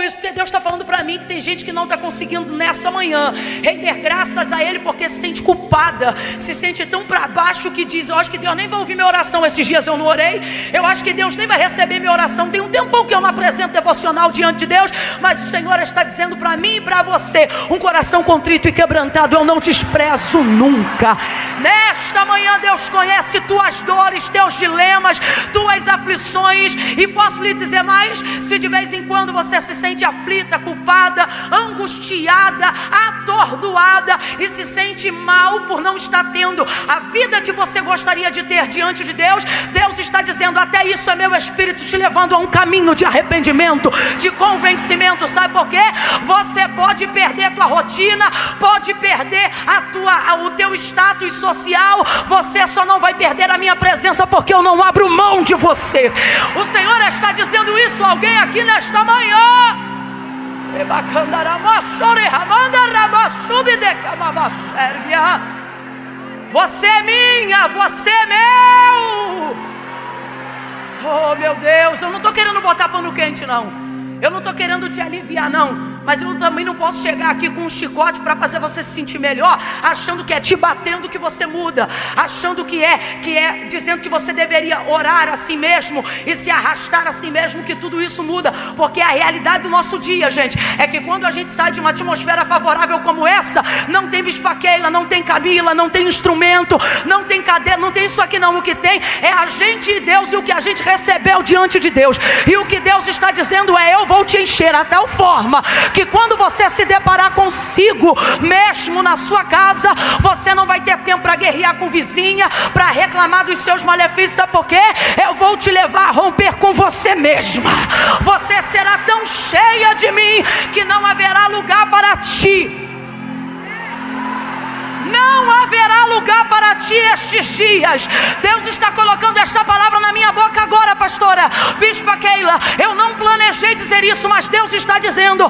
isso porque Deus está falando para mim que tem gente que não está conseguindo nessa manhã render graças a Ele porque se sente culpada, se sente tão para baixo que diz: eu acho que Deus nem vai ouvir minha oração. Esses dias eu não orei, eu acho que Deus nem vai receber minha oração. Tem um tempão que eu não apresento devocional diante de Deus, mas o Senhor está dizendo para mim e para você: um coração contrito e quebrantado eu não desprezo nunca. Nesta manhã Deus conhece tuas dores, teus dilemas, tuas aflições, e posso lhe dizer mais: se de vez em quando você se sente aflita, culpada, angustiada, atordoada e se sente mal por não estar tendo a vida que você gostaria de ter diante de Deus, Deus está dizendo: até isso é meu Espírito te levando a um caminho de arrependimento, de convencimento. Sabe por quê? Você pode perder tua rotina, pode perder o teu status social, você só não vai perder a minha presença porque eu não abro mão de você. O Senhor está dizendo isso a alguém aqui nesta manhã. Você é minha, você é meu. Oh meu Deus, eu não estou querendo botar pano quente não, eu não estou querendo te aliviar não, mas eu também não posso chegar aqui com um chicote para fazer você se sentir melhor, achando que é te batendo que você muda, achando que é dizendo que você deveria orar assim mesmo e se arrastar assim mesmo que tudo isso muda. Porque a realidade do nosso dia, gente, é que quando a gente sai de uma atmosfera favorável como essa, não tem bispaqueila, não tem Camila, não tem instrumento, não tem cadeira, não tem isso aqui não. O que tem é a gente e Deus, e o que a gente recebeu diante de Deus. E o que Deus está dizendo é: eu vou te encher a tal forma que quando você se deparar consigo mesmo na sua casa, você não vai ter tempo para guerrear com vizinha, para reclamar dos seus malefícios. Sabe por quê? Eu vou te levar a romper com você mesma. Você será tão cheia de mim que não haverá lugar para ti. Não haverá lugar para ti estes dias. Deus está colocando esta palavra na minha boca agora, pastora Bispa Keila. Eu não planejei dizer isso, mas Deus está dizendo: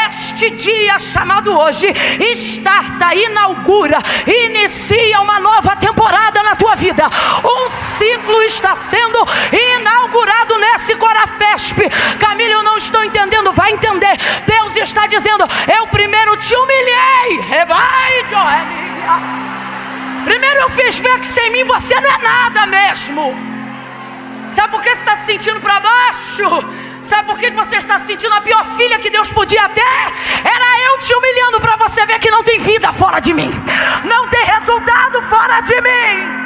este dia chamado hoje starta, inaugura, inicia uma nova temporada na tua vida. Um ciclo está sendo inaugurado nesse Corafesp. Camila, eu não estou entendendo. Vai entender. Deus está dizendo: eu primeiro te humilhei. Primeiro eu fiz ver que sem mim você não é nada mesmo. Sabe por que você está se sentindo para baixo? Sabe por que você está se sentindo a pior filha que Deus podia ter? Era eu te humilhando para você ver que não tem vida fora de mim, não tem resultado fora de mim.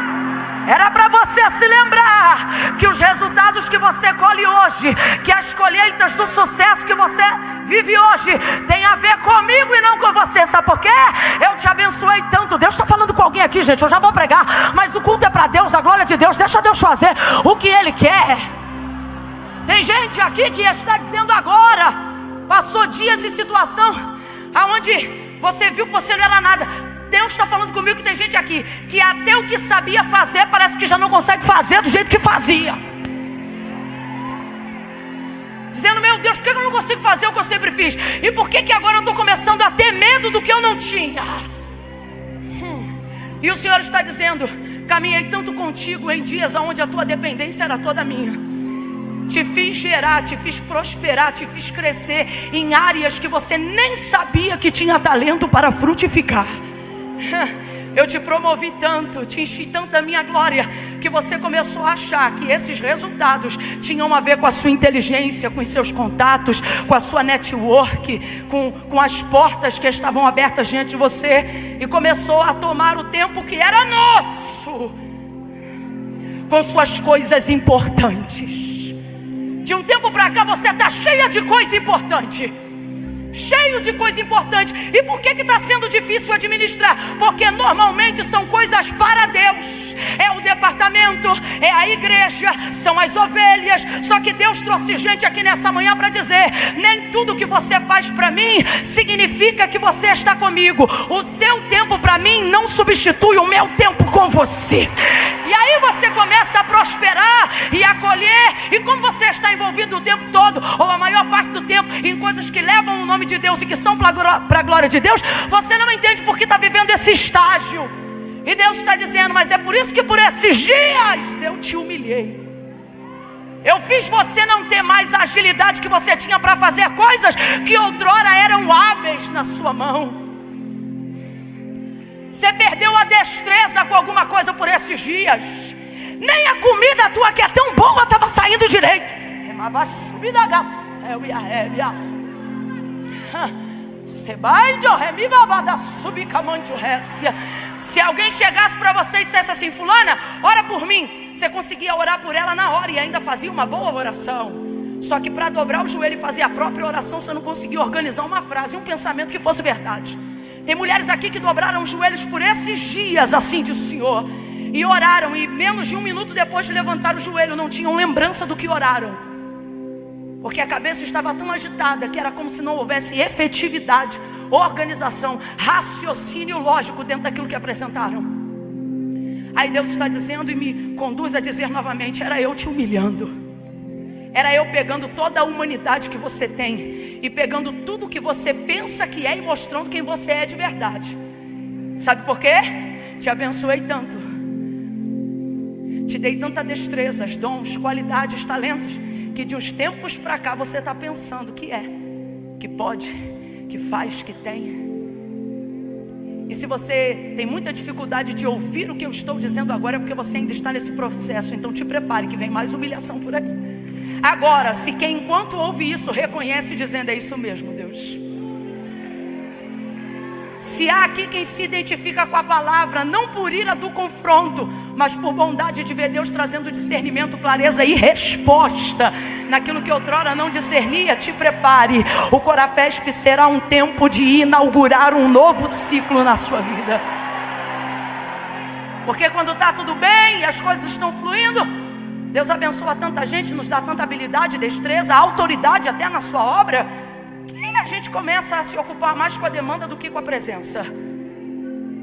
Era para você se lembrar que os resultados que você colhe hoje, que as colheitas do sucesso que você vive hoje, tem a ver comigo e não com você. Sabe por quê? Eu te abençoei tanto. Deus está falando com alguém aqui, gente. Eu já vou pregar, mas o culto é para Deus, a glória de Deus. Deixa Deus fazer o que Ele quer. Tem gente aqui que está dizendo agora, passou dias em situação aonde você viu que você não era nada. Deus está falando comigo que tem gente aqui que até o que sabia fazer parece que já não consegue fazer do jeito que fazia, dizendo: meu Deus, por que eu não consigo fazer o que eu sempre fiz? E por que agora eu estou começando a ter medo do que eu não tinha? E o Senhor está dizendo: caminhei tanto contigo em dias onde a tua dependência era toda minha. Te fiz gerar, te fiz prosperar, te fiz crescer em áreas que você nem sabia que tinha talento para frutificar. Eu te promovi tanto, te enchi tanto da minha glória, que você começou a achar que esses resultados tinham a ver com a sua inteligência, com os seus contatos, com a sua network, com as portas que estavam abertas diante de você, e começou a tomar o tempo que era nosso com suas coisas importantes. De um tempo para cá você está cheia de coisa importante, cheio de coisa importante. E por que está sendo difícil administrar? Porque normalmente são coisas para Deus. É o departamento, é a igreja, são as ovelhas. Só que Deus trouxe gente aqui nessa manhã para dizer: nem tudo que você faz para mim significa que você está comigo. O seu tempo para mim não substitui o meu tempo com você. E aí você começa a prosperar e a colher. E como você está envolvido o tempo todo, ou a maior parte do tempo, em coisas que levam o nome de Deus e que são para a glória de Deus, você não entende porque está vivendo esse estágio. E Deus está dizendo: mas é por isso que por esses dias eu te humilhei. Eu fiz você não ter mais a agilidade que você tinha para fazer coisas que outrora eram hábeis na sua mão. Você perdeu a destreza com alguma coisa por esses dias. Nem a comida tua que é tão boa estava saindo direito. Se alguém chegasse para você e dissesse assim: fulana, ora por mim, você conseguia orar por ela na hora e ainda fazia uma boa oração. Só que para dobrar o joelho e fazer a própria oração, você não conseguia organizar uma frase, um pensamento que fosse verdade. Tem mulheres aqui que dobraram os joelhos por esses dias, assim diz o Senhor, e oraram, e menos de 1 minuto depois de levantar o joelho, não tinham lembrança do que oraram, porque a cabeça estava tão agitada que era como se não houvesse efetividade, organização, raciocínio lógico dentro daquilo que apresentaram. Aí Deus está dizendo e me conduz a dizer novamente: era eu te humilhando. Era eu pegando toda a humanidade que você tem e pegando tudo que você pensa que é e mostrando quem você é de verdade. Sabe por quê? Te abençoei tanto, te dei tanta destreza, dons, qualidades, talentos, que de uns tempos para cá você está pensando que é, que pode, que faz, que tem. E se você tem muita dificuldade de ouvir o que eu estou dizendo agora, é porque você ainda está nesse processo. Então te prepare que vem mais humilhação por aí. Agora, se quem enquanto ouve isso reconhece dizendo: é isso mesmo, Deus. Se há aqui quem se identifica com a palavra, não por ira do confronto, mas por bondade de ver Deus trazendo discernimento, clareza e resposta naquilo que outrora não discernia, te prepare. O Corafesp será um tempo de inaugurar um novo ciclo na sua vida. Porque quando está tudo bem e as coisas estão fluindo, Deus abençoa tanta gente, nos dá tanta habilidade, destreza, autoridade até na sua obra, que a gente começa a se ocupar mais com a demanda do que com a presença.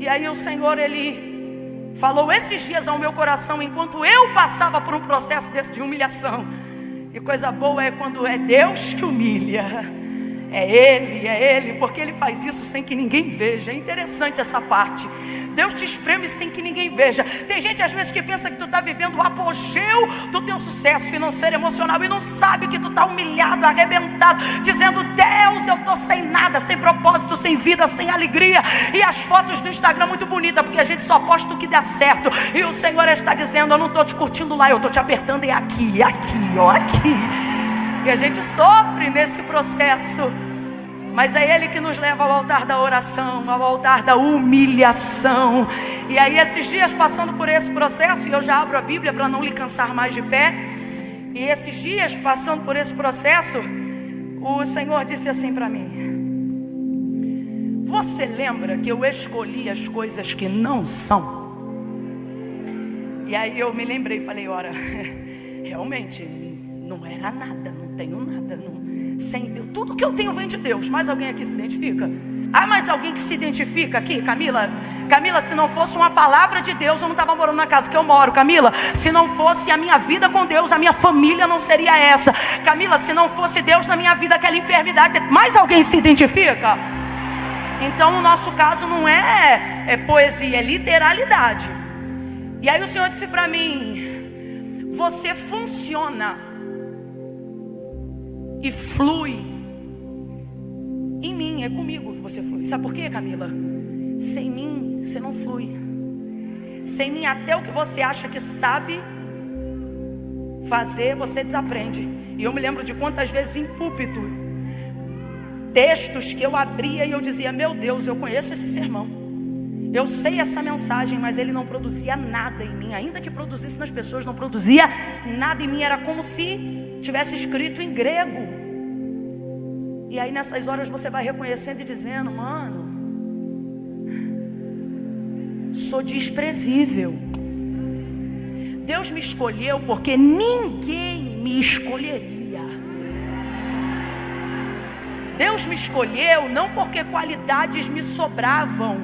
E aí o Senhor, Ele falou esses dias ao meu coração, enquanto eu passava por um processo desse de humilhação. E coisa boa é quando é Deus que humilha. É Ele, porque Ele faz isso sem que ninguém veja. É interessante essa parte. Deus te espreme sem que ninguém veja. Tem gente às vezes que pensa que tu está vivendo o apogeu do teu sucesso financeiro, emocional, e não sabe que tu está humilhado, arrebentado, dizendo: Deus, eu estou sem nada, sem propósito, sem vida, sem alegria. E as fotos do Instagram muito bonitas, porque a gente só posta o que dá certo. E o Senhor está dizendo: eu não estou te curtindo lá, eu estou te apertando é aqui, aqui. E a gente sofre nesse processo. Mas é Ele que nos leva ao altar da oração, ao altar da humilhação. E aí esses dias passando por esse processo, e eu já abro a Bíblia para não lhe cansar mais de pé. E esses dias passando por esse processo, o Senhor disse assim para mim: você lembra que eu escolhi as coisas que não são? E aí eu me lembrei e falei: ora, realmente não era nada, não tenho nada, não. Sem Deus, tudo que eu tenho vem de Deus. Mais alguém aqui se identifica? Há mais alguém que se identifica aqui? Camila, se não fosse uma palavra de Deus, eu não estava morando na casa que eu moro. Camila, se não fosse a minha vida com Deus, a minha família não seria essa. Camila, se não fosse Deus na minha vida, aquela enfermidade. Mais alguém se identifica? Então o nosso caso não é poesia, é literalidade. E aí o Senhor disse para mim: você funciona e flui em mim, é comigo que você flui. Sabe por quê, Camila? Sem mim você não flui. Sem mim até o que você acha que sabe fazer, você desaprende. E eu me lembro de quantas vezes em púlpito, textos que eu abria e eu dizia: meu Deus, eu conheço esse sermão, eu sei essa mensagem, mas ele não produzia nada em mim. Ainda que produzisse nas pessoas, não produzia nada em mim. Era como se tivesse escrito em grego. E aí nessas horas você vai reconhecendo e dizendo: mano, sou desprezível. Deus me escolheu porque ninguém me escolheria. Deus me escolheu não porque qualidades me sobravam,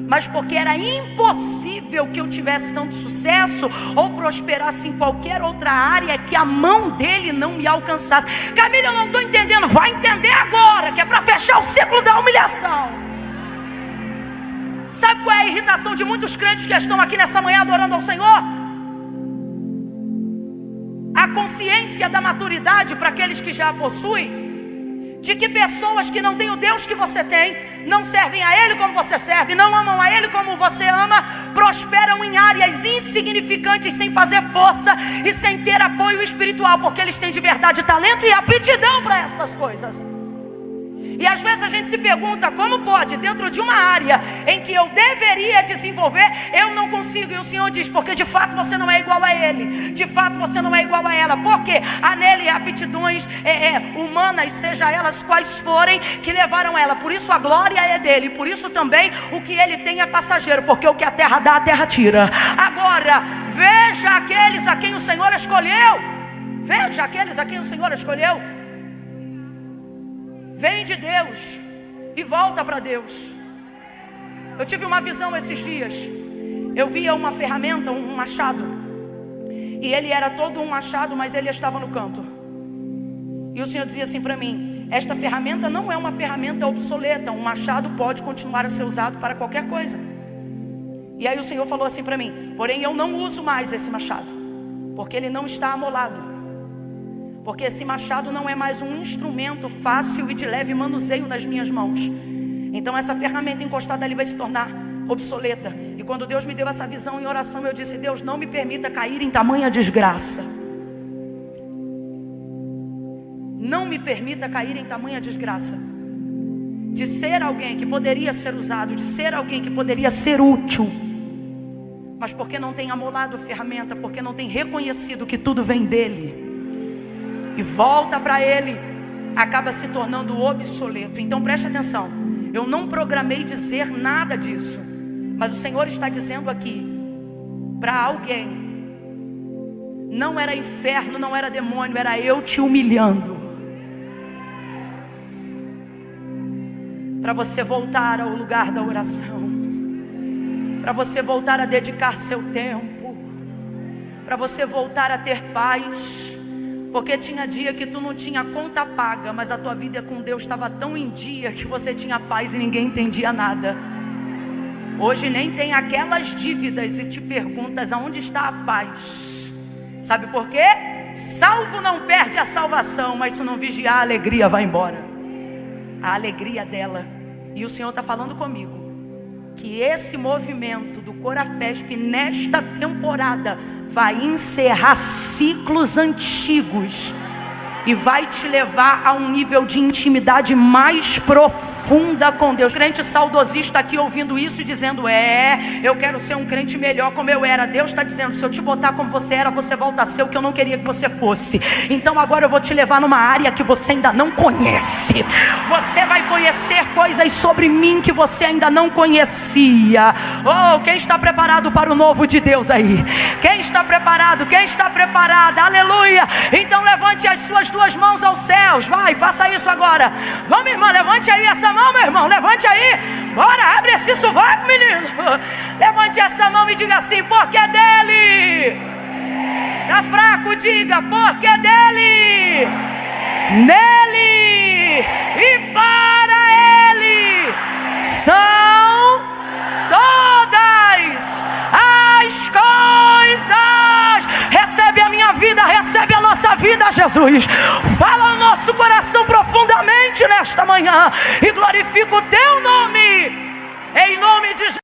mas porque era impossível que eu tivesse tanto sucesso ou prosperasse em qualquer outra área que a mão dele não me alcançasse. Camila, eu não estou entendendo. Vai entender agora, que é para fechar o ciclo da humilhação. Sabe qual é a irritação de muitos crentes que estão aqui nessa manhã adorando ao Senhor? A consciência da maturidade para aqueles que já a possuem, de que pessoas que não têm o Deus que você tem, não servem a Ele como você serve, não amam a Ele como você ama, prosperam em áreas insignificantes, sem fazer força e sem ter apoio espiritual, porque eles têm de verdade talento e aptidão para essas coisas. E às vezes a gente se pergunta, como pode, dentro de uma área em que eu deveria desenvolver, eu não consigo? E o Senhor diz, porque de fato você não é igual a Ele, de fato você não é igual a ela, porque há nele aptidões humanas, seja elas quais forem, que levaram ela. Por isso a glória é dele, por isso também o que ele tem é passageiro, porque o que a terra dá, a terra tira. Agora, veja aqueles a quem o Senhor escolheu, veja aqueles a quem o Senhor escolheu. Vem de Deus e volta para Deus. Eu tive uma visão esses dias. Eu via uma ferramenta, um machado, e ele era todo um machado, mas ele estava no canto. E o Senhor dizia assim para mim: esta ferramenta não é uma ferramenta obsoleta. Um machado pode continuar a ser usado para qualquer coisa. E aí o Senhor falou assim para mim: porém eu não uso mais esse machado, porque ele não está amolado. Porque esse machado não é mais um instrumento fácil e de leve manuseio nas minhas mãos. Então essa ferramenta encostada ali vai se tornar obsoleta. E quando Deus me deu essa visão em oração, eu disse: Deus, não me permita cair em tamanha desgraça. Não me permita cair em tamanha desgraça de ser alguém que poderia ser usado, de ser alguém que poderia ser útil, mas porque não tem amolado a ferramenta, porque não tem reconhecido que tudo vem dele e volta para Ele, acaba se tornando obsoleto. Então preste atenção, eu não programei dizer nada disso, mas o Senhor está dizendo aqui para alguém: não era inferno, não era demônio, era eu te humilhando, para você voltar ao lugar da oração, para você voltar a dedicar seu tempo, para você voltar a ter paz. Porque tinha dia que tu não tinha conta paga, mas a tua vida com Deus estava tão em dia que você tinha paz e ninguém entendia nada. Hoje nem tem aquelas dívidas e te perguntas aonde está a paz. Sabe por quê? Salvo não perde a salvação, mas se não vigiar, a alegria vai embora. A alegria dela. E o Senhor está falando comigo que esse movimento do Corafesp nesta temporada vai encerrar ciclos antigos e vai te levar a um nível de intimidade mais profunda com Deus. Crente saudosista aqui ouvindo isso e dizendo: eu quero ser um crente melhor como eu era. Deus está dizendo: se eu te botar como você era, você volta a ser o que eu não queria que você fosse. Então agora eu vou te levar numa área que você ainda não conhece. Você vai conhecer coisas sobre mim que você ainda não conhecia. Oh, quem está preparado para o novo de Deus aí? Quem está preparado? Quem está preparada? Aleluia! Então levante as suas duas mãos aos céus. Vai, faça isso agora. Vamos, irmã, levante aí essa mão, meu irmão. Levante aí. Bora, abre esse sovaco, menino. Levante essa mão e diga assim: porque é dele. Tá fraco, diga: porque é dele, nele e para ele são todas as coisas. Recebe a minha vida, recebe a nossa vida, Jesus. Fala ao nosso coração profundamente nesta manhã e glorifica o teu nome, em nome de Jesus.